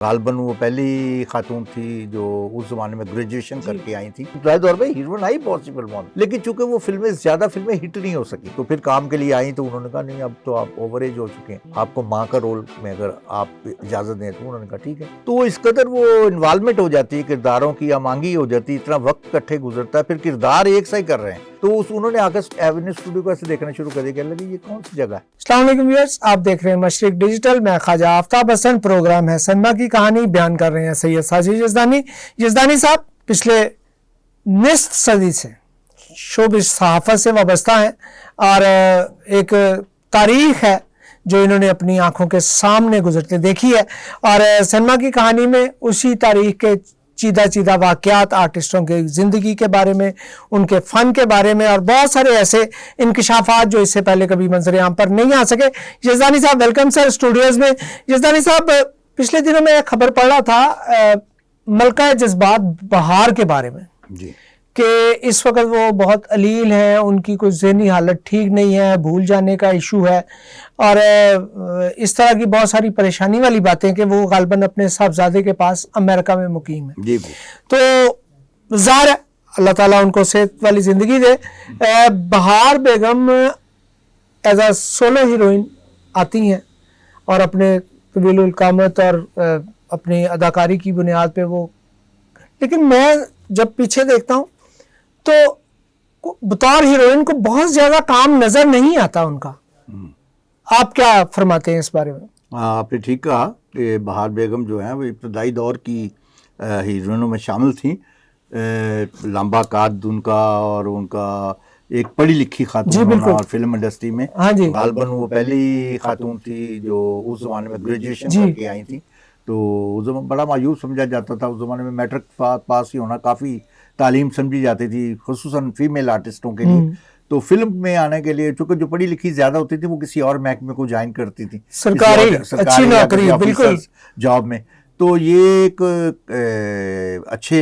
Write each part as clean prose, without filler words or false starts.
गालबन वो पहली खातून थी जो उस जमाने में ग्रेजुएशन करके आई थी। जाहिर तौर पे हीरोइन आई पॉसिबल वन, लेकिन चूंकि वो ज्यादा फिल्में हिट नहीं हो सकी तो फिर काम के लिए आई तो उन्होंने कहा नहीं अब तो आप ओवर एज हो चुके हैं, आपको माँ का रोल में अगर आप इजाजत दें तो उन्होंने कहा ठीक है। तो इस कदर वो इन्वॉल्वमेंट हो जाती है किरदारों की, या मांगी हो जाती है, इतना वक्त इकट्ठे गुजरता है, फिर किरदार एक सा ही कर रहे हैं तो उन्होंने आकर एवेन्यू स्टूडियो को ऐसे देखना शुरू कर दिया, कहने लगे ये कौन सी जगह है। अस्सलाम वालेकुम व्यूअर्स, आप देख रहे हैं मशरिक डिजिटल। मैं ख्वाजा आफ्ताब हसन, प्रोग्राम है सनमा की कहानी, बयान कर रहे हैं सैयद साजिद यज़दानी। यज़दानी साहब पिछले निस्फ सदी से शोबिज़ सहाफ़त से वाबस्ता हैं और एक तारीख है जो इन्होंने अपनी आंखों के सामने गुजरते देखी है, और सनमा की कहानी में उसी तारीख के चीदा चीदा वाक़यात, आर्टिस्टों की ज़िंदगी के बारे में, उनके फ़न के बारे में और बहुत सारे ऐसे इंकशाफात जो इससे पहले कभी मंजर आम पर नहीं आ सके। यज़दानी साहब वेलकम सर स्टूडियोज़ में। यज़दानी साहब पिछले दिनों में खबर पढ़ रहा था मलका जज्बात बहार के बारे में जी कि इस वक्त वो बहुत अलील हैं, उनकी कोई ज़हनी हालत ठीक नहीं है, भूल जाने का इशू है और इस तरह की बहुत सारी परेशानी वाली बातें कि वो गालबन अपने साहबजादे के पास अमेरिका में मुकीम है। जी तो ज़ाहिर है अल्लाह ताला उनको सेहत वाली ज़िंदगी दे। बहार बेगम एज अ सोलो हीरोइन आती हैं और अपने तवीलुल कामत और अपनी अदाकारी की बुनियाद पे वो, लेकिन मैं जब पीछे देखता हूँ तो बतौर हीरोइन को बहुत ज्यादा काम नजर नहीं आता उनका। आप क्या फरमाते हैं इस बारे में? आपने ठीक कहा कि बहार बेगम जो है वो इब्तदाई दौर की हीरोइनों में शामिल थी। लंबा काद उनका और उनका एक पढ़ी लिखी खातून और फिल्म इंडस्ट्री में। हाँ जी, गालबन वो पहली खातून थी जो उस जमाने में ग्रेजुएशन करके आई थी, तो उस जमाने बड़ा मायूस समझा जाता था। उस जमाने में मैट्रिक पास ही होना काफ़ी तालीम समझी जाती थी, खुसूसन फीमेल आर्टिस्टों के लिए। तो फिल्म में आने के लिए चूंकि जो पढ़ी लिखी ज्यादा होती थी वो किसी और महकमे को ज्वाइन करती थी, सरकारी अच्छी नौकरी, बिल्कुल जॉब में। तो ये एक अच्छे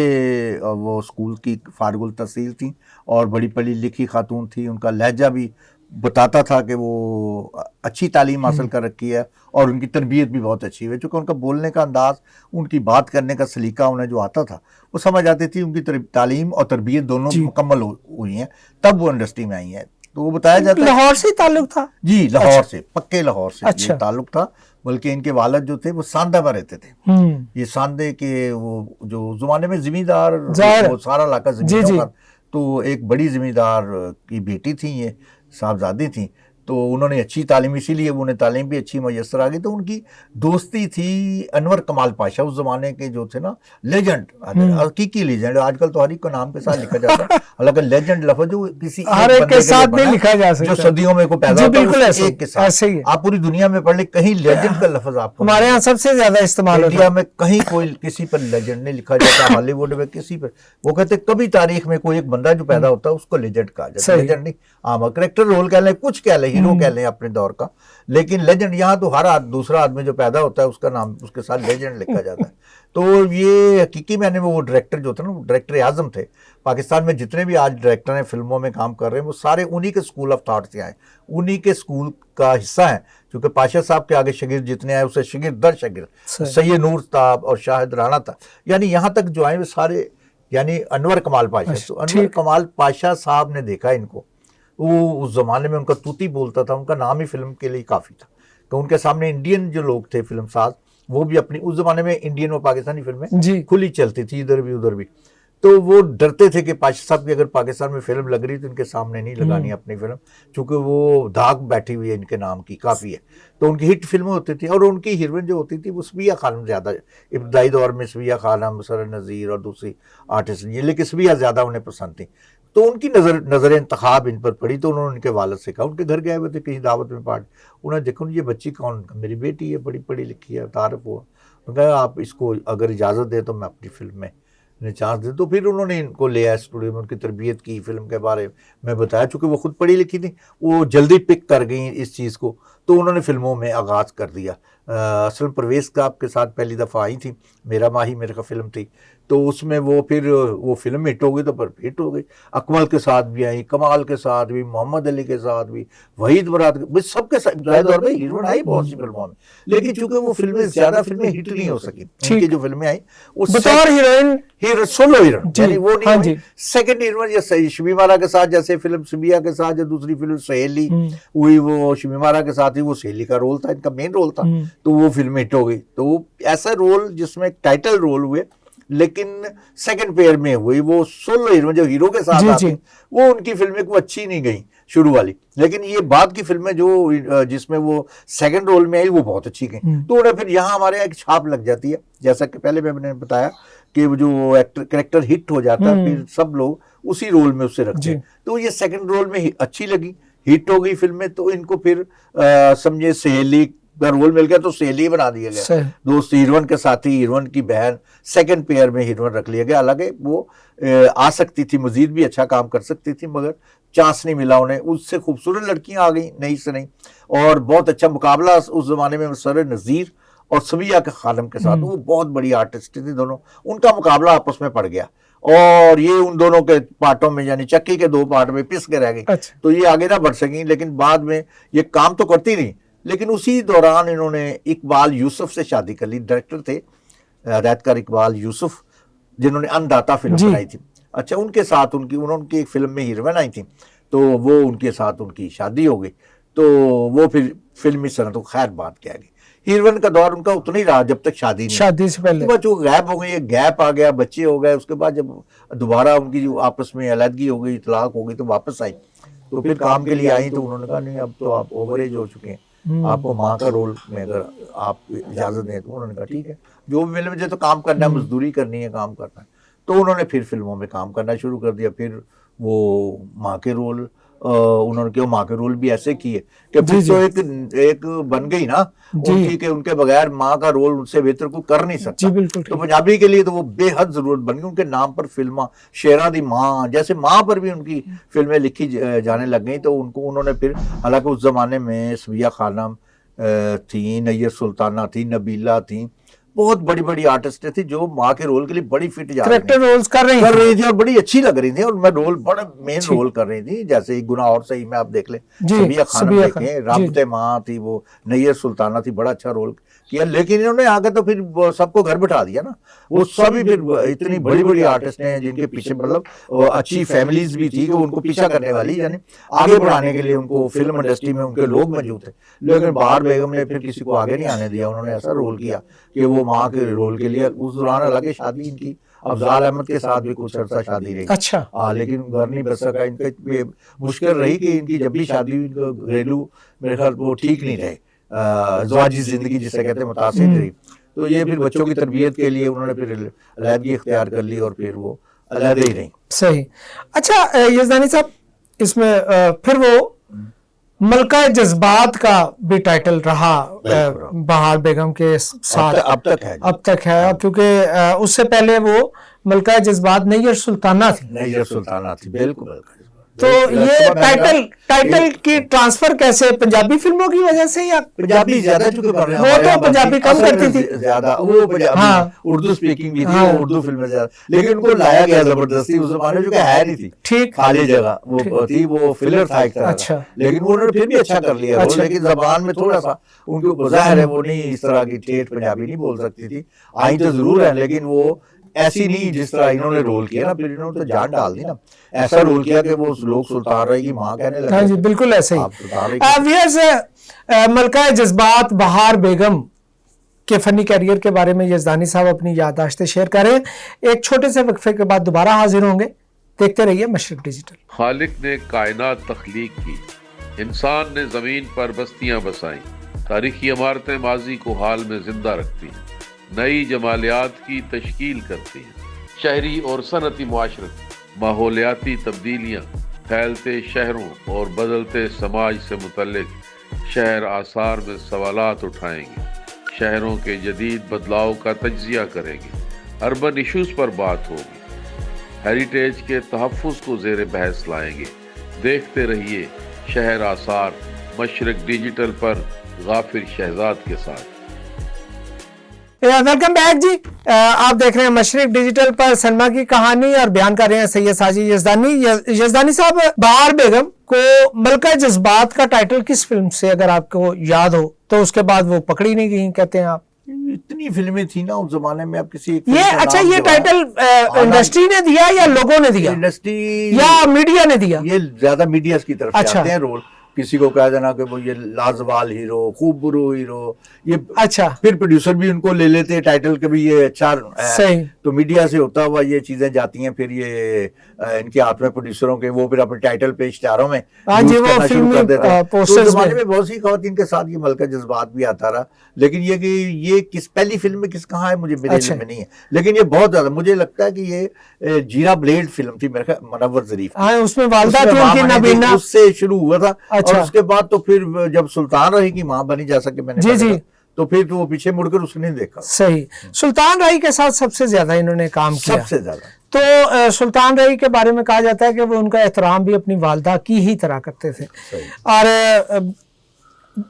वो स्कूल की फारगुल तहसील थी और बड़ी पढ़ी लिखी खातून थी। उनका लहजा भी बताता था कि वो अच्छी तालीम हासिल कर रखी है और उनकी तरबियत भी बहुत अच्छी है, चूँकि उनका बोलने का अंदाज़, उनकी बात करने का सलीका उन्हें जो आता था वो समझ आती थी। उनकी तालीम और तरबियत दोनों मुकम्मल हुई हैं तब वो इंडस्ट्री में आई हैं। तो वो बताया जाता है लाहौर से ताल्लुक था। जी, लाहौर से, पक्के लाहौर से अच्छा। ये ताल्लुक था। बल्कि इनके वालिद जो थे वो सांदा में रहते थे। ये सांदे के वो जो ज़माने में जिमीदार, वो सारा इलाका जमींदार, तो एक बड़ी जिमीदार की बेटी थी, ये साहबजादी थी। तो उन्होंने अच्छी तालीम, इसीलिए उन्हें तालीम भी अच्छी मैसर आ गई। तो उनकी दोस्ती थी अनवर कमाल पाशा, उस जमाने के जो थे ना लेजेंड, हकीकी लेजेंड। आजकल तो हर एक को नाम के साथ लिखा जाता है, हालांकि लेजेंड लफ्ज जो किसी हर एक के साथ नहीं लिखा जा सकता, जो सदियों में को पैदा होता है एक के साथ। ऐसे ही आप पूरी दुनिया में पढ़ ले, कहीं लेजेंड का लफ्ज आपको, हमारे यहाँ सबसे ज्यादा इस्तेमाल होता है। इंडिया में कहीं कोई किसी पर लेजेंड नहीं लिखा जाता, हॉलीवुड में किसी पर। वो कहते कभी तारीख में कोई एक बंदा जो पैदा होता है उसको लेजेंड कहा जाता है। लेजेंड नहीं, आम करेक्टर रोल कह लें, कुछ कह लें, हीरो कह लें अपने दौर का, लेकिन लेजेंड यहाँ तो हर दूसरा आदमी जो पैदा होता है उसका नाम उसके साथ लेजेंड लिखा जाता है। तो ये हकीकी मैंने वो डायरेक्टर जो थे ना, वो डायरेक्टर आजम थे। पाकिस्तान में जितने भी आज डायरेक्टर हैं फिल्मों में काम कर रहे हैं वो सारे उन्हीं के स्कूल ऑफ थॉट से आए, उन्हीं के स्कूल का हिस्सा है। क्योंकि पाशा साहब के आगे शागिर्द जितने आए उससे शागिर्द दर शागिर्द सैयद नूर साहब और शाहिद राणा था, यानी यहाँ तक जो आए वो सारे, यानी अनवर कमाल पाशा। तो अनवर कमाल पाशा साहब ने देखा इनको, वो उस जमाने में उनका तूती बोलता था, उनका नाम ही फिल्म के लिए काफ़ी था। तो उनके सामने इंडियन जो लोग थे फिल्म साज, वो भी अपनी, उस जमाने में इंडियन और पाकिस्तानी फिल्में खुली चलती थी इधर भी उधर भी, तो वो डरते थे कि पाशा साहब की अगर पाकिस्तान में फिल्म लग रही तो इनके सामने नहीं लगानी अपनी फिल्म, क्योंकि वो धाक बैठी हुई है इनके नाम की काफ़ी है। तो उनकी हिट फिल्में होती थी और उनकी हीरोइन जो होती थी वो सबिया खानम ज़्यादा, इब्तदाई दौर में सबिया खानम, सर नज़ीर और दूसरी आर्टिस्ट, ये लेकिन सबिया ज़्यादा उन्हें पसंद थी। तो उनकी नज़र इंतखाब इन पर पड़ी, तो उन्होंने उनके वालिद से कहा, उनके घर गए हुए थे कहीं दावत में पार्टी, उन्होंने देखो ये बच्ची कौन, मेरी बेटी है, बड़ी पढ़ी लिखी है, तारफ हो, उन्होंने कहा आप इसको अगर इजाज़त दे तो मैं अपनी फिल्म में चांस दे। तो फिर उन्होंने इनको ले आया स्टूडियो में, उनकी तरबियत की, फिल्म के बारे में बताया। चूँकि वो खुद पढ़ी लिखी थी, वो जल्दी पिक कर गई इस चीज़ को, तो उन्होंने फिल्मों में आगाज़ कर दिया। असल परवेज साहब के साथ पहली दफ़ा आई थी, मेरा माही मेरे का फिल्म थी, तो उसमें वो फिर वो फिल्म हिट हो गई, तो पर हिट हो गई। अकमल के साथ भी आई, कमाल के साथ भी, मोहम्मद अली के साथ भी, वहीद बरात सबके साथ दौर में हीरोइन आई बहुत सी फिल्मों में, लेकिन चूंकि वो फिल्में ज्यादा फिल्में हिट नहीं हो सकी, उनकी जो फिल्में आई बतौर हीरोइन सोलो हीरोइन, यानी वो नहीं जी। सेकंड हीरोइन, जैसे शमीमारा के साथ, जैसे फिल्म सुबिया के साथ, जो दूसरी फिल्म सहेली हुई, वो शमीमारा के साथ ही वो सहेली का रोल था, इनका मेन रोल था, तो वो फिल्म हिट हो गई। तो वो ऐसा रोल जिसमें टाइटल रोल हुए लेकिन सेकंड पेयर में हुई, वो सोलो हीरो जो हीरो के साथ आती, वो उनकी फिल्में को अच्छी नहीं गई शुरू वाली, लेकिन ये बाद की फिल्में जो जिसमें वो सेकंड रोल में आई वो बहुत अच्छी गई। तो उन्हें फिर यहाँ हमारे एक छाप लग जाती है, जैसा कि पहले मैंने बताया कि जो एक्टर कैरेक्टर हिट हो जाता है फिर सब लोग उसी रोल में उससे रखते हैं। तो ये सेकंड रोल में अच्छी लगी, हिट हो गई फिल्में, तो इनको फिर समझे सहेली का रोल मिल गया तो सहेली बना दिया गया, दोस्त हीरोइन के साथी, हीरोइन की बहन, सेकंड पेयर में हीरोइन रख लिया गया। हालांकि वो आ सकती थी, मजीद भी अच्छा काम कर सकती थी, मगर चांस नहीं मिला उन्हें। उससे खूबसूरत लड़कियां आ गई नई से नई, और बहुत अच्छा मुकाबला उस जमाने में सर नज़ीर और सबिया के खानम के साथ, वो बहुत बड़ी आर्टिस्ट थी दोनों, उनका मुकाबला आपस में पड़ गया और ये उन दोनों के पार्टों में, यानी चक्की के दो पार्ट में पिस के रह गई। तो ये आगे ना बढ़ सकी, लेकिन बाद में ये काम तो करती नहीं, लेकिन उसी दौरान इन्होंने इकबाल यूसुफ से शादी कर ली। डायरेक्टर थे हिदायतकार इकबाल यूसुफ, जिन्होंने अन्नदाता फिल्म बनाई थी। अच्छा, उनके साथ उनकी एक फिल्म में हीरोइन आई थी, तो वो उनके साथ उनकी शादी हो गई, तो वो फिर फिल्मी सनत को खैर बात क्या गई। हीरोइन का दौर उनका उतना ही रहा जब तक शादी नहीं, शादी से पहले जो गैप हो गई, गैप आ गया, बच्चे हो गए, उसके बाद जब दोबारा उनकी जो आपस में अलहदगी हो गई, तलाक हो गई, तो वापस आई, तो फिर काम के लिए आई, तो उन्होंने कहा नहीं अब तो आप ओवर एज हो चुके हैं, आपको माँ का रोल में अगर आप इजाजत दें, तो उन्होंने कहा ठीक है, जो भी मिले मुझे तो काम करना है, मजदूरी करनी है, काम करना है। तो उन्होंने फिर फिल्मों में काम करना शुरू कर दिया। फिर वो माँ के रोल उन्होंने क्यों माँ के रोल भी ऐसे किए कि फिर तो एक बन गई ना उनकी कि उनके बगैर माँ का रोल उनसे बेहतर कोई कर नहीं सकता। तो पंजाबी के लिए तो वो बेहद जरूरत बन गई। उनके नाम पर फिल्म शेरा दी माँ, जैसे माँ पर भी उनकी फिल्में लिखी जाने लग गई। तो उन्होंने फिर, हालांकि उस जमाने में सबिया खानम थी, नैयर सुल्ताना थी, नबीला थी, बहुत बड़ी बड़ी आर्टिस्ट थी जो माँ के रोल के लिए बड़ी फिट जा रोल्स कर रही थी और बड़ी अच्छी लग रही थी, और मैं रोल बड़ा मेन रोल कर रही थी। जैसे गुनाह और सही में आप देख ले, सबिया खानम देखें, राबते माँ थी, वो नैयर सुल्ताना थी, बड़ा अच्छा रोल किया। लेकिन इन्होंने आगे तो फिर सबको घर बिठा दिया ना, वो सभी फिर इतनी बड़ी बड़ी आर्टिस्ट हैं जिनके पीछे मतलब अच्छी फैमिलीज भी थी कि उनको पीछा करने वाली, यानी आगे बढ़ाने के लिए उनको फिल्म इंडस्ट्री में उनके लोग मौजूद थे। लेकिन बहार बेगम ने फिर किसी को आगे नहीं आने दिया, उन्होंने ऐसा रोल किया कि वो माँ के रोल के लिए उस दौरान अलग शादी इनकी अफजाल अहमद के साथ भी कुछ अर्सा शादी रही। अच्छा, लेकिन घर नहीं बच सका इनके, मुश्किल रही कि इनकी जब भी शादी हुई इनको घरेलू मेरे ख्याल वो ठीक नहीं रहे, ज़वाजी जिंदगी जिसे कहते हैं मुतासिर रही। तो ये फिर बच्चों की तरबियत के लिए उन्होंने फिर अलहदगी इख्तियार कर ली और फिर वो अलहदे ही रही। सही। अच्छा यज़दानी साहब, इसमें फिर वो मलका जज्बात का भी टाइटल रहा बहार बेगम के साथ, अब तक है क्योंकि उससे पहले वो मलका जज्बात नैयर सुल्ताना थी। बिल्कुल। तो ये टाइटल की ट्रांसफर कैसे, पंजाबी फिल्मों की वजह से या पंजाबी ज्यादा चूंकि वो तो पंजाबी कम करती थी ज्यादा, वो पंजाबी उर्दू स्पीकिंग भी थी, उर्दू फिल्में ज्यादा, लेकिन उनको लाया गया जबरदस्ती उस जमाने जो है नहीं थी, ठीक खाली जगह वो थी, वो फिलर था एक तरह का। लेकिन उन्होंने फिर भी अच्छा कर लिया, लेकिन जबान में थोड़ा सा उनके ऊपर जाहिर है वो नहीं इस तरह की ठेठ पंजाबी नहीं बोल सकती थी, आई तो जरूर है, लेकिन वो ऐसी नहीं जिस तरह इन्होंने रोल किया ना, फिर इन्होंने तो जान डाल दी ना, ऐसा रोल किया कि वो लोग सुल्तान रही की माँ कहने लगे। हाँ जी, बिल्कुल ऐसे ही। मलका जज्बात बहार बेगम के फनी कैरियर के बारे में यज़दानी साहब अपनी याददाश्तें शेयर करें। एक छोटे से वक्फे के बाद दोबारा हाजिर होंगे, देखते रहिए मशरिक डिजिटल। खालिक ने कायनात तख्लीक की, इंसान ने जमीन पर बस्तियां बसाई, तारीखी इमारतें माजी को हाल में जिंदा रखती हैं, नई जमालियात की तश्कील करती हैं, शहरी और सनती मुआशरत, माहौलियाती तब्दीलियाँ, फैलते शहरों और बदलते समाज से मुतल्लिक शहर आसार में सवालात उठाएंगे, शहरों के जदीद बदलाव का तज्जिया करेंगे, अर्बन इशूज़ पर बात होगी, हेरिटेज के तहफ़्फ़ुज़ को ज़ेर बहस लाएंगे। देखते रहिए शहर आसार मशरिक डिजिटल पर गाफिर शहजाद के साथ। वेलकम बैक जी। आप देख रहे हैं मशरिक डिजिटल पर सलमा की कहानी और बयान कर रहे हैं सैयद साजिद यज़दानी। यज़दानी साहब, बहार बेगम को मलका जज्बात का टाइटल किस फिल्म से अगर आपको याद हो तो उसके बाद वो पकड़ी नहीं गई कहते हैं आप? इतनी फिल्में थी ना उस जमाने में, आप किसी ये अच्छा ये टाइटल इंडस्ट्री ने दिया या लोगों ने दिया, इंडस्ट्री या मीडिया ने दिया? ये ज्यादा मीडिया की तरफ से अच्छा। आते हैं रोल। किसी को कह देना कि वो ये लाजवाल हीरो, खूब बुरो हीरो, ये अच्छा, फिर प्रोड्यूसर भी उनको ले लेते हैं टाइटल के भी ये अच्छा सही। तो मीडिया से होता हुआ ये चीजें जाती हैं, फिर ये इनके हाथ में प्रोड्यूसरों के, वो फिर अपने टाइटल पे इश्तिहारों में हाँ जी, वो फिल्मी पोस्टर्स तो जमाने में बहुत सी खवातीन के साथ ये मलका जज्बात भी आता रहा। लेकिन ये कि ये किस पहली फिल्म में किस कहाँ है मुझे मेरे अच्छा। में नहीं है, लेकिन ये बहुत ज्यादा मुझे लगता है कि ये जीरा ब्लेड फिल्म थी मेरे ख्याल मुनव्वर ज़रीफ। हाँ, उसमें वालदा थी उनकी नबीना, उससे शुरू हुआ था। अच्छा। और उसके बाद तो फिर जब सुल्तान रही की माँ बनी, जैसा कि मैंने जी जी, तो फिर तो वो पीछे मुड़कर उसने नहीं देखा। सही। सुल्तान रही के साथ सबसे ज्यादा इन्होंने काम किया, सबसे ज्यादा। तो सुल्तान रही के बारे में कहा जाता है कि वो उनका एहतराम भी अपनी वालदा की ही तरह करते थे। और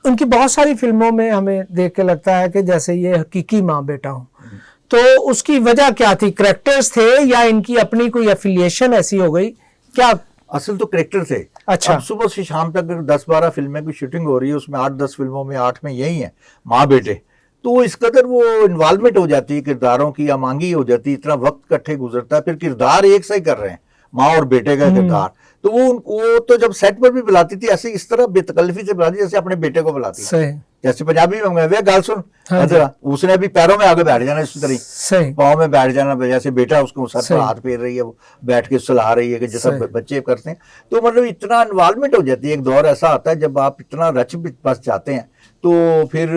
उनकी बहुत सारी फिल्मों में हमें देख के लगता है कि जैसे ये हकीकी माँ बेटा हो। तो उसकी वजह क्या थी? करेक्टर्स थे या इनकी अपनी कोई एफिलिएशन ऐसी हो गई क्या? असल तो करेक्टर थे। अच्छा। अब सुबह से शाम तक 10-12 फिल्में की शूटिंग हो रही है, उसमें 8-10 फिल्मों में 8 में यही है माँ बेटे, तो इस कदर वो इन्वॉल्वमेंट हो जाती है किरदारों की, या मांगी हो जाती है, इतना वक्त इकट्ठे गुजरता है, फिर किरदार एक से ही कर रहे हैं, माँ और बेटे का किरदार। तो वो तो जब सेट पर भी बुलाती थी ऐसे इस तरह बेतकल्लफी से बुलाती जैसे अपने बेटे को बुलाती सही। जैसे पंजाबी में वे गाल सुन, हाँ उसने भी पैरों में आगे बैठ जाना, इस तरह पाँव में बैठ जाना, जैसे बेटा उसको सर पर हाथ फेर रही है, वो बैठ के सुला रही है कि जैसा बच्चे करते हैं। तो मतलब इतना इन्वॉल्वमेंट हो जाती है। एक दौर ऐसा आता है जब आप इतना रच बस जाते हैं तो फिर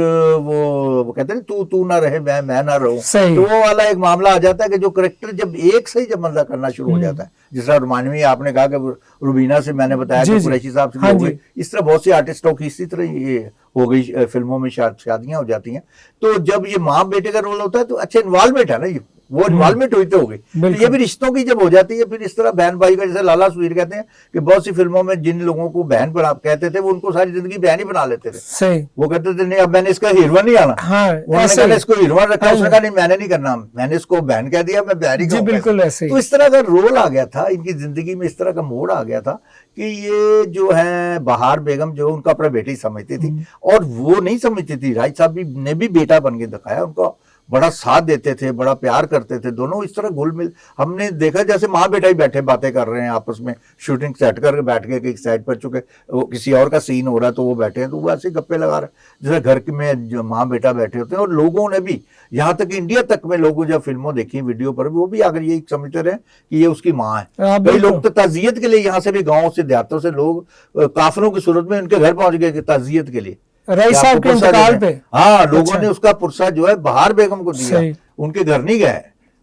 वो कहते हैं तू ना रहे मैं ना रहूं, तो वो वाला एक मामला आ जाता है कि जो करेक्टर जब एक से ही जब मजा करना शुरू हो जाता है, जिस तरह रुमानवी आपने कहा कि रुबीना से मैंने बताया कि कुरैशी साहब से भी हो गई, इस तरह बहुत सी आर्टिस्टों की इसी तरह ये हो गई फिल्मों में शादियां हो जाती हैं। तो जब ये माँ बेटे का रोल होता है तो अच्छा इन्वॉल्वमेंट है ना, ये वो इन्वॉल्वमेंट हुई तो हो गई। तो ये भी रिश्तों की जब हो जाती है, फिर इस तरह बहन भाई का, जैसे लाला सुहीर कहते हैं कि बहुत सी फिल्मों में जिन लोगों को बहन पर आप कहते थे वो उनको सारी जिंदगी बहन ही बना लेते थे। सही। वो कहते थे नहीं अब मैंने इसका हीरोइन नहीं आना, उन्होंने कहा इसको हीरोइन रखा, उसने कहा नहीं मैंने नहीं करना, मैंने इसको बहन कह दिया, मैं बहन ही कहूंगा। बिल्कुल ऐसे। तो इस तरह का रोल आ गया था इनकी जिंदगी में, इस तरह का मोड़ आ गया था कि ये जो है बहार बेगम जो उनका अपना बेटा ही समझती थी, और वो नहीं समझती थी। राय साहब ने भी बेटा बन के दिखाया, उनका बड़ा साथ देते थे, बड़ा प्यार करते थे दोनों। इस तरह घुल मिल हमने देखा जैसे माँ बेटा ही बैठे बातें कर रहे हैं आपस में, शूटिंग सेट करके बैठ के एक साइड पर, चुके वो किसी और का सीन हो रहा है तो वो बैठे हैं तो वो ऐसे गप्पे लगा रहे जैसे घर में जो माँ बेटा बैठे होते हैं। और लोगों ने भी, यहाँ तक इंडिया तक में लोगों जब फिल्मों देखी वीडियो पर, वो भी आकर यही समझते रहे कि ये उसकी माँ है। कई लोग तो ताजियत के लिए यहाँ से भी, गाँव से देहातों से लोग काफिलों की सूरत में उनके घर पहुंच गए ताजियत के लिए, रईस साहब के इंतकाल पे। हाँ, लोगों ने उसका पुरसा जो है बहार बेगम को दिया, उनके घर नहीं गए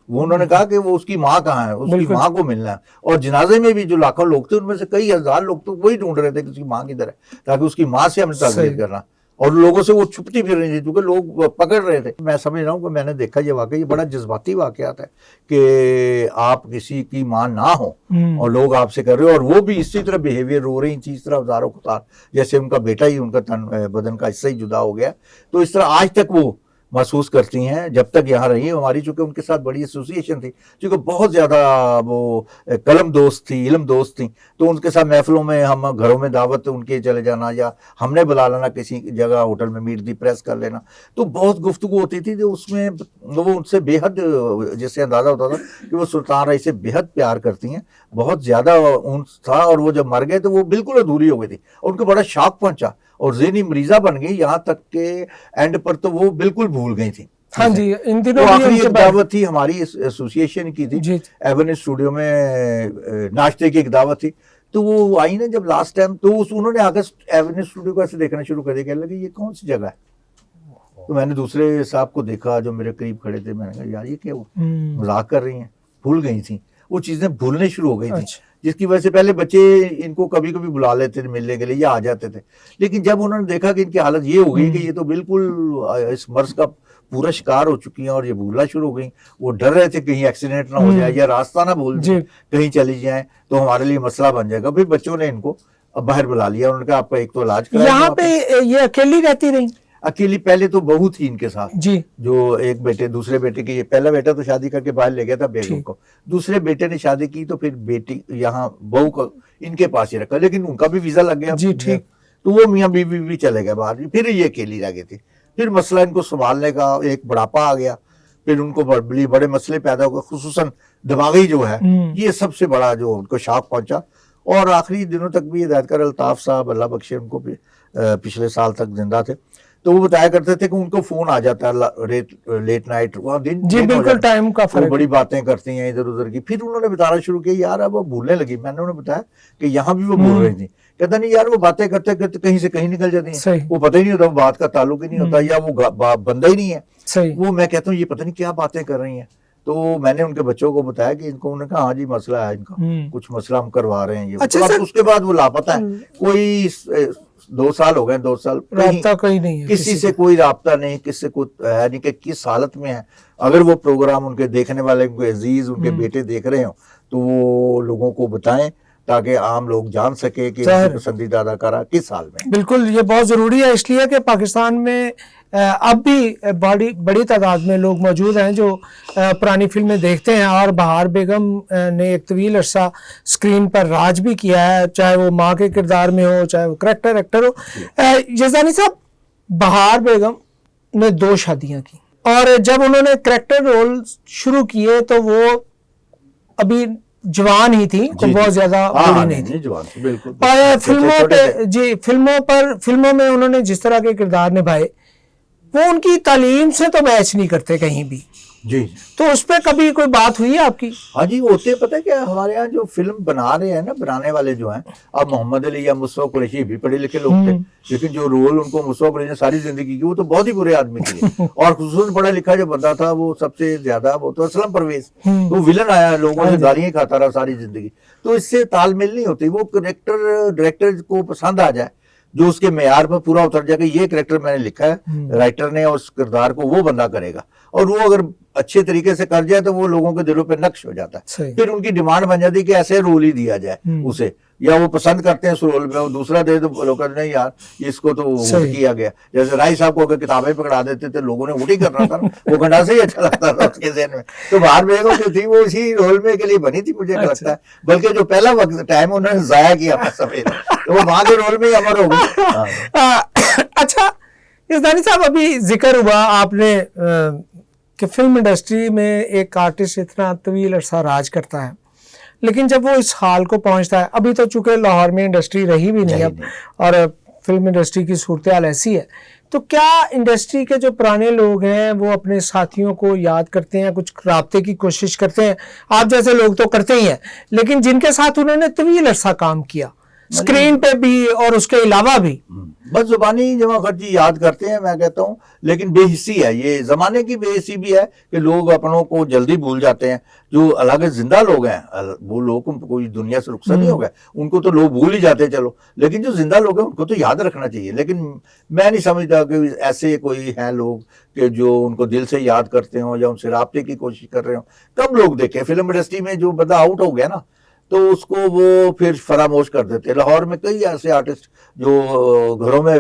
वो। उन्होंने कहा कि वो उसकी माँ कहाँ है, उसकी माँ को मिलना है। और जनाजे में भी जो लाखों लोग थे उनमें से कई हजार लोग तो वही ढूंढ रहे थे कि उसकी माँ किधर है, ताकि उसकी माँ से हमने ताज़ियत करना। और लोगों से वो छुपती फिर रही थी क्योंकि लोग पकड़ रहे थे। मैं समझ रहा हूँ कि मैंने देखा ये वाकई बड़ा जज्बाती वाकयात है कि आप किसी की माँ ना हो और लोग आपसे कर रहे हो, और वो भी इसी तरह बिहेवियर, रो रही थी इस तरह हजारों खुतार, जैसे उनका बेटा ही उनका तन बदन का हिस्सा ही जुदा हो गया। तो इस तरह आज तक वो महसूस करती हैं जब तक यहाँ रही हमारी, चूंकि उनके साथ बड़ी एसोसिएशन थी, चूंकि बहुत ज़्यादा वो कलम दोस्त थी, इल्म दोस्त थी, तो उनके साथ महफिलों में, हम घरों में दावत उनके चले जाना, या हमने बुला लेना किसी जगह होटल में, मीट दी प्रेस कर लेना, तो बहुत गुफ्तगू होती थी। जो उसमें वो उनसे बेहद, जिससे अंदाज़ा होता था कि वो सुल्तान रही से बेहद प्यार करती हैं, बहुत ज़्यादा उन था। और वो जब मर गए तो वो बिल्कुल अधूरी हो गई थी, उनको बड़ा शॉक पहुँचा और ज़हनी मरीज़ा बन गई, यहाँ तक के एंड पर तो वो बिल्कुल भूल गई थी। हाँ जी, इन दिनों तो आखिरी एक दावत थी हमारी एसोसिएशन की थी, एवन स्टूडियो में नाश्ते की एक दावत थी। तो वो आई ना जब लास्ट टाइम, तो उन्होंने आकर एवन स्टूडियो को ऐसे देखना शुरू कर दिया, कहने लगे ये कौन सी जगह है। तो मैंने दूसरे साहब को देखा जो मेरे करीब खड़े थे, मैंने कहा यार ये क्या, वो मजाक कर रही हैं, भूल गई थी, वो चीजें भूलने शुरू हो गई थी। जिसकी वजह से पहले बच्चे इनको कभी कभी बुला लेते थे मिलने के लिए या आ जाते थे, लेकिन जब उन्होंने देखा कि इनकी हालत ये हो गई कि ये तो बिल्कुल इस मर्ज का पूरा शिकार हो चुकी हैं और ये भूलना शुरू हो गई, वो डर रहे थे कहीं एक्सीडेंट ना हो जाए या रास्ता ना भूल जाए, कहीं चली जाए तो हमारे लिए मसला बन जाएगा। फिर बच्चों ने इनको अब बाहर बुला लिया, उन्होंने कहा आपका एक तो इलाज कराया। यहाँ पे ये अकेली रहती रही? अकेली पहले तो बहू थी इनके साथ जी, जो एक बेटे दूसरे बेटे की, पहला बेटा तो शादी करके बाहर ले गया था बेगम को, दूसरे बेटे ने शादी की तो फिर बेटी यहाँ बहू को इनके पास ही रखा, लेकिन उनका भी वीजा लग गया जी, ठीक। तो वो मियाँ बीवी भी चले गए बाहर, फिर ये अकेली रह गई थी। फिर मसला इनको संभालने का, एक बुढ़ापा आ गया, फिर उनको बड़े मसले पैदा हो गए, खुसूसन दिमागी जो है ये सबसे बड़ा जो उनको शॉक पहुंचा। और आखिरी दिनों तक भी हिदायतकार अल्ताफ साहब अल्लाह बख्शे उनको भी पिछले साल तक जिंदा थे, तो वो बताया करते थे कि उनको फोन आ जाता है लेट नाइट, वहाँ दिन जी, बिल्कुल टाइम का फर्क, बड़ी बातें करती हैं इधर उधर की। फिर उन्होंने बताना शुरू किया, यार अब वो भूलने लगी, मैंने उन्हें बताया कि यहाँ भी वो भूल रही थी, कहता नहीं यार वो बातें करते करते कहीं से कहीं निकल जाती हैं, वो पता ही नहीं होता, वो बात का ताल्लुक ही नहीं होता, या वो बंदा ही नहीं है सही। वो मैं कहता हूँ ये पता नहीं क्या बातें कर रही हैं। तो मैंने उनके बच्चों को बताया कि इनको, उन्होंने कहा हाँ जी मसला है इनका, कुछ मसला हम करवा रहे हैं ये। अच्छा, तो उसके बाद वो लापता है, कोई 2 साल हो गए, 2 साल राब्ता कहीं नहीं है, किसी से कोई राब्ता नहीं, किसी को है नहीं कि किस हालत में है। अगर वो प्रोग्राम उनके देखने वाले, उनके अजीज, उनके बेटे देख रहे हो तो वो लोगों को बताएं ताकि आम लोग जान सके कि उनकी पसंदीदा अदाकारा किस हाल में। बिल्कुल, ये बहुत जरूरी है, इसलिए कि पाकिस्तान में अब भी बड़ी तादाद में लोग मौजूद हैं जो पुरानी फिल्में देखते हैं। और बहार बेगम ने एक तवील अरसा स्क्रीन पर राज भी किया है, चाहे वो माँ के किरदार में हो, चाहे वो करेक्टर एक्टर हो। यज़दानी साहब, बहार बेगम ने 2 शादियां की, और जब उन्होंने करेक्टर रोल शुरू किए तो वो अभी जवान ही थी, तो बहुत ज्यादा बूढ़ी नहीं थी, जवान थी बिल्कुल। और फिल्मों में उन्होंने जिस तरह के किरदार निभाए वो उनकी तालीम से तो मैच नहीं करते कहीं भी जी। तो उस पर कभी कोई बात हुई है आपकी? हाँ जी, होते पता है क्या, हमारे यहाँ जो फिल्म बना रहे हैं ना, बनाने वाले जो हैं, अब मोहम्मद अली या मुस्तफा कुरैशी भी पढ़े लिखे लोग थे, लेकिन जो रोल उनको मुस्तफा कुरैशी ने सारी जिंदगी की, वो तो बहुत ही बुरे आदमी थे। और खुसूसन पढ़ा लिखा जो बंदा था वो सबसे ज्यादा, वो तो असलम परवेज, तो विलन आया, लोगों से गालियां खाता रहा सारी जिंदगी, तो इससे तालमेल नहीं होती। वो डायरेक्टर को पसंद आ जाए, जो उसके मेयार पर पूरा उतर जाएगा, ये कैरेक्टर मैंने लिखा है राइटर ने, और उस किरदार को वो बंदा करेगा, और वो अगर अच्छे तरीके से कर जाए तो वो लोगों के दिलों पे नक्श हो जाता है। फिर उनकी डिमांड बन जाती है कि ऐसे रोल ही दिया जाए उसे, या वो पसंद करते हैं उस रोल में, वो दूसरा दे तो लोग कहते नहीं यार इसको तो उल्ट किया गया। जैसे राय साहब को अगर किताबें पकड़ा देते थे, लोगों ने उल्टी कर रहा था, वो घंटा से ही अच्छा लगता था उसके ज़हन में। तो बाहर बेगम जो थी वो इसी रोल में के लिए बनी थी, मुझे लगता है, बल्कि जो पहला वक्त टाइम उन्होंने जाया किया सफेद, तो वो वहां के रोल में ही अमर हो गई। अच्छा यज़दानी साहब, अभी जिक्र हुआ आपने कि फिल्म इंडस्ट्री में एक आर्टिस्ट इतना तवील अरसा राज करता है, लेकिन जब वो इस हाल को पहुंचता है, अभी तो चूंकि लाहौर में इंडस्ट्री रही भी नहीं अब, और फिल्म इंडस्ट्री की सूरत हाल ऐसी है, तो क्या इंडस्ट्री के जो पुराने लोग हैं वो अपने साथियों को याद करते हैं, कुछ राब्ते की कोशिश करते हैं? आप जैसे लोग तो करते ही हैं, लेकिन जिनके साथ उन्होंने तवील अरसा काम किया स्क्रीन पे भी और उसके अलावा भी, बस जुबानी जमा खर्ची याद करते हैं, मैं कहता हूँ, लेकिन बेहिस्सी है, ये जमाने की बेहिस्सी भी है कि लोग अपनों को जल्दी भूल जाते हैं। जो अलग जिंदा लोग हैं, वो लोग कोई दुनिया से रुखसत नहीं हो गए, उनको तो लोग भूल ही जाते हैं, चलो, लेकिन जो जिंदा लोग हैं उनको तो याद रखना चाहिए। लेकिन मैं नहीं समझता कि ऐसे कोई हैं लोग कि जो उनको दिल से याद करते हो या उनसे राब्ते की कोशिश कर रहे हो। कम लोग देखे फिल्म इंडस्ट्री में, जो बंदा आउट हो गया ना तो उसको वो फिर फरामोश कर देते। लाहौर में कई ऐसे आर्टिस्ट जो घरों में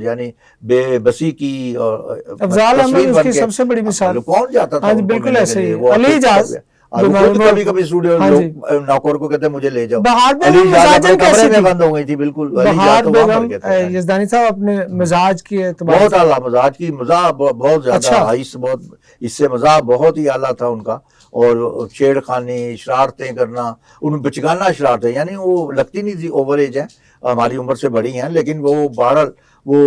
यानी बेबसी की, और अफजाल अहमद उसकी सबसे बड़ी मिसाल, कौन जाता था? बिल्कुल ऐसे ही अली जाज, कभी स्टूडियो नौकर को कहते मुझे ले जाओ, बहार कमरे में बंद हो गई थी। बिल्कुल बहार बेगम, यज़दानी साहब अपने मिजाज की बहुत आला मिजाज की, मजा बहुत ज्यादा, बहुत इससे मजा बहुत ही आला था उनका, और छेड़खानी, शरारतें करना, उन बचगाना शरारतें, यानी वो लगती नहीं थी ओवर एज है, हमारी उम्र से बड़ी हैं, लेकिन वो बहरहाल वो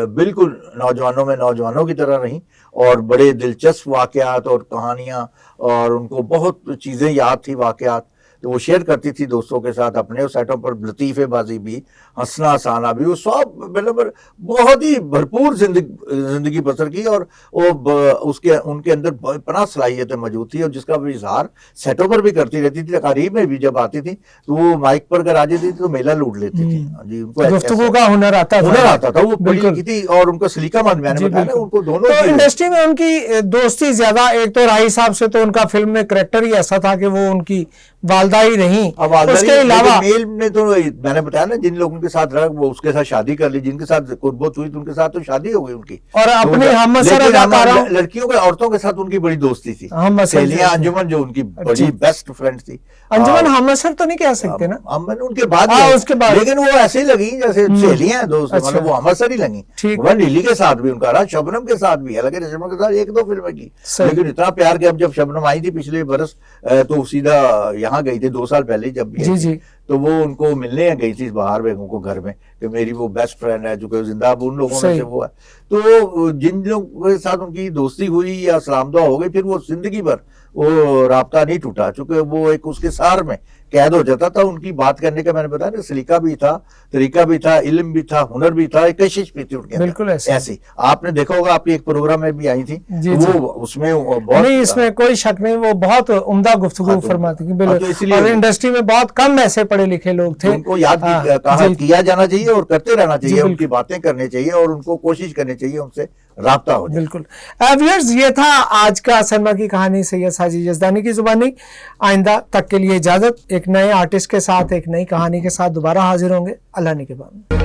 बिल्कुल नौजवानों की तरह रहीं, और बड़े दिलचस्प वाकयात और कहानियाँ, और उनको बहुत चीज़ें याद थी, वाकयात तो वो शेयर करती थी दोस्तों के साथ अपने सेटों पर, लतीफ़ेबाजी भी, हंसना हंसाना भी, वो सब मतलब बहुत ही भरपूर जिंदगी बसर की, और वो उसके उनके अंदर पनाह सलाहियतें मौजूद थी, और जिसका भी इजहार सेटों पर भी करती रहती थी। तकारीब में भी जब आती थी तो वो माइक पर अगर आ जाती थी तो मेला लूट लेती थी जी, उनको गुफ्तगू का हुनर आता था, वो पढ़ी लिखी थी, और उनका सलीकामंद, मैंने बताया ना, उनको दोनों तो इंडस्ट्री में उनकी दोस्ती ज्यादा, एक तो राही साहब से तो उनका फिल्म में करेक्टर ही ऐसा था कि वो उनकी वालदा हवालदारी रही, हवालदारी, उसके अलावा मेल ने तो मैंने बताया ना, जिन लोगों के साथ रहा वो उसके साथ शादी कर ली, जिनके साथ कुर्बत हुई तो उनके साथ तो शादी हो गई उनकी। और अपने तो हमअसर लेकिन अदाकारों, लड़कियों के औरतों के साथ उनकी बड़ी दोस्ती थी। हमअसर सहेलियां अंजुमन जो उनकी बड़ी बेस्ट फ्रेंड थी। अंजुमन हमअसर तो नहीं कह सकते ना, हमन उनके बाद हाँ, गए, उसके बाद। लेकिन वो ऐसे ही लगी जैसे सहेलियां हैं दोस्त, अच्छा। मतलब वो हमअसर ही लगी। ठीक। वन लीली के साथ भी उनका रहा, शबनम के साथ भी, हालांकि शबनम के साथ एक दो फिल्में की, सही। लेकिन इतना प्यार कि अब जब शबनम आई थी पिछले बरस तो सीधा यहाँ गई थी 2 साल पहले जब भी जी आई जी। थी, तो वो उनको मिलने गई थी बाहर बेगम को घर में, कि मेरी वो बेस्ट फ्रेंड है जो कि जिंदा उन लोगों में सही। से वो है। तो जिन लोगों के साथ उनकी दोस्ती हुई या सलाम दुआ हो गई, फिर वो जिंदगी भर वो राब्ता नहीं टूटा, चूंकि वो एक उसके सार में कैद हो जाता था। उनकी बात करने का मैंने बताया ना, सलीका भी था, तरीका भी था, इल्म भी था, हुनर भी था, एक कशिश भी थी उनके अंदर। बिल्कुल ऐसे। आपने देखा होगा, आपकी एक प्रोग्राम में भी आई थी, जी, वो जी। उसमें बहुत नहीं, इसमें कोई शक नहीं, वो बहुत उम्दा गुफ्तगू हाँ, तो- फरमाती थी, हाँ, तो बिल्कुल। इसलिए- और इंडस्ट्री में बहुत कम ऐसे पढ़े लिखे लोग थे, उनको याद हाँ, जी। किया जाना चाहिए और करते रहना चाहिए, बिल्कुल। उनकी बातें करनी चाहिए और उनको कोशिश करनी चाहिए उनसे राब्ता हो जाए। बिल्कुल। व्यूअर्स, ये था आज का सलमा की कहानी सैयद साजिद यज़दानी की जुबानी। आइंदा तक के लिए इजाजत, एक नए आर्टिस्ट के साथ, एक नई कहानी के साथ दोबारा हाजिर होंगे। अल्लाह निगहबान।